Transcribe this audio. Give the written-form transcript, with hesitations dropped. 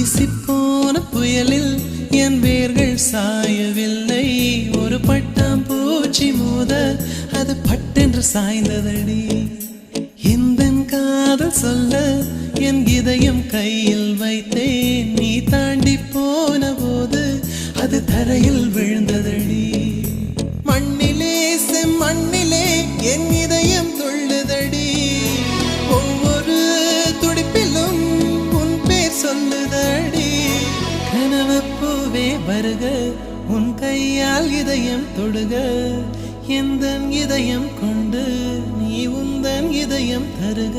வீசிப்போன புயலில் என் வேர்கள் சாயவில்லை. ஒரு பட்டாம் பூச்சி மோத அது பட்டென்று சாய்ந்ததடி. இந்த காதல் சொல்ல என் இதயம் கையில் வைத்தேன். நீ தாண்டி போன போது அது தரையில் விழுந்ததடி. மண்ணிலே செம்மண்ணிலே என் இதயம் துள்ளுதடி. ஒவ்வொரு துடிப்பிலும் உன் பேர் சொல்லுதடி. கனவு பூவே வருக, உன் கையால் இதயம் தொடுக. எந்தன் இதயம் கொண்டு நீ உந்தன் இதயம் தருக.